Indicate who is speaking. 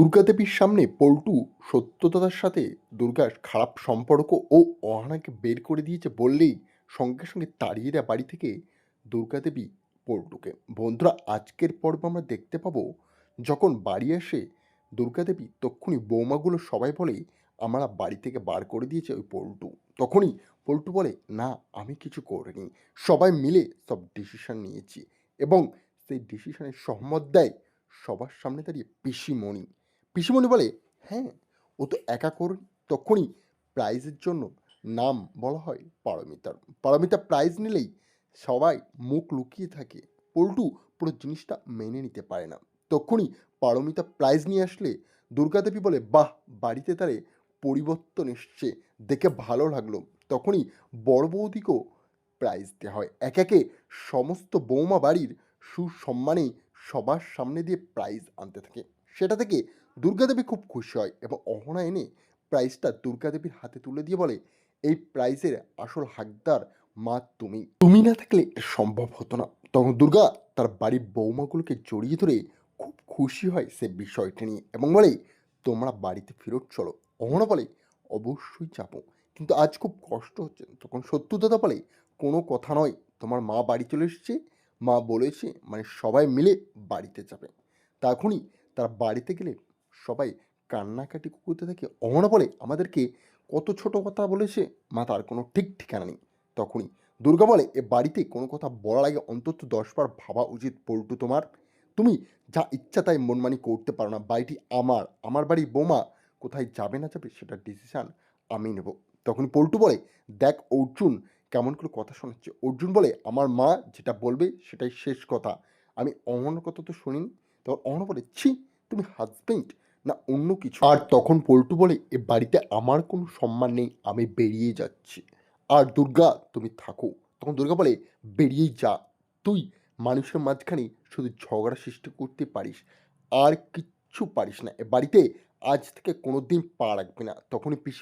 Speaker 1: দুর্গাদেবীর সামনে পল্টু সত্যদাদার সাথে দুর্গার খারাপ সম্পর্ক ও অহনাকে বের করে দিয়েছে বললেই সঙ্গে সঙ্গে তাড়িয়ে দেয় বাড়ি থেকে দুর্গাদেবী পল্টুকে। বন্ধুরা, আজকের পর্ব আমরা দেখতে পাবো যখন বাড়ি আসে দুর্গাদেবী, তক্ষুনি বৌমাগুলো সবাই বলে আমরা বাড়ি থেকে বার করে দিয়েছে ওই পল্টু। তখনই পল্টু বলে, না, আমি কিছু করিনি, সবাই মিলে সব ডিসিশন নিয়েছি। এবং সেই ডিসিশনে সহমত দেয় সবার সামনে দাঁড়িয়ে পিসিমণি। পিসিমণি বলে, হ্যাঁ, ও তো একা করেনি। তখনই প্রাইজের জন্য নাম বলা হয় পারমিতার। পারমিতা প্রাইজ নিলেই সবাই মুখ লুকিয়ে থাকে। পল্টু পুরো জিনিসটা মেনে নিতে পারে না। তখনই পারমিতা প্রাইজ নিয়ে আসলে দুর্গাদেবী বলে, বাহ, বাড়িতে তারে পরিবর্তন এসছে, দেখে ভালো লাগলো। তখনই বড় বৌদিকেও প্রাইজ দেওয়া হয়। একে একে সমস্ত বৌমা বাড়ির সুসম্মানে সবার সামনে দিয়ে প্রাইজ আনতে থাকে। সেটা থেকে দুর্গাদেবী খুব খুশি হয় এবং অহনা এনে প্রাইজটা দুর্গাদেবীর হাতে তুলে দিয়ে বলে, এই প্রাইজের আসল হাকদার মা তুমি। তুমি না থাকলে এটা সম্ভব হতো না। তখন দুর্গা তার বাড়ির বৌমাগুলোকে জড়িয়ে ধরে খুব খুশি হয় সে বিষয়টা নিয়ে এবং বলে, তোমরা বাড়িতে ফেরত চলো। অহনা বলে, অবশ্যই যাবো, কিন্তু আজ খুব কষ্ট হচ্ছে। তখন সত্যদাদা বলে, কোনো কথা নয়, তোমার মা বাড়ি চলে এসেছে, মা বলেছে মানে সবাই মিলে বাড়িতে যাবে। তখনই তারা বাড়িতে গেলে সবাই কান্নাকাটি করতে থাকে। অহনা বলে, আমাদেরকে কত ছোট কথা বলেছে, মা তার কোনো ঠিক ঠিকানা নেই। তখনই দুর্গা বলে, এ বাড়িতে কোনো কথা বলার আগে অন্তত 10 বার ভাবা উচিত পল্টু তোমার। তুমি যা ইচ্ছা তাই মনমানি করতে পারো না। বাড়িটি আমার, আমার বাড়ির বৌমা কোথায় যাবে না যাবে সেটার ডিসিশান আমি নেব। তখন পল্টু বলে, দেখ অর্জুন কেমন করে কথা শোনাচ্ছে। অর্জুন বলে, আমার মা যেটা বলবে সেটাই শেষ কথা, আমি অমন কথা তো শুনিনি। তখন অহনা বলে, ছি, তুমি হাজবেন্ড না অন্য কিছু? আর তখন পল্টু বলে, এ বাড়িতে আমার কোনো সম্মান নেই, আমি বেরিয়ে যাচ্ছি। আর দুর্গা তুমি থাকো। তখন দুর্গা বলে, বেরিয়েই যা, তুই মানুষের মাঝখানে শুধু ঝগড়া সৃষ্টি করতে পারিস, আর কিচ্ছু পারিস না। এ বাড়িতে আজ থেকে কোনোদিন পা রাখবি না। তখনই পিসি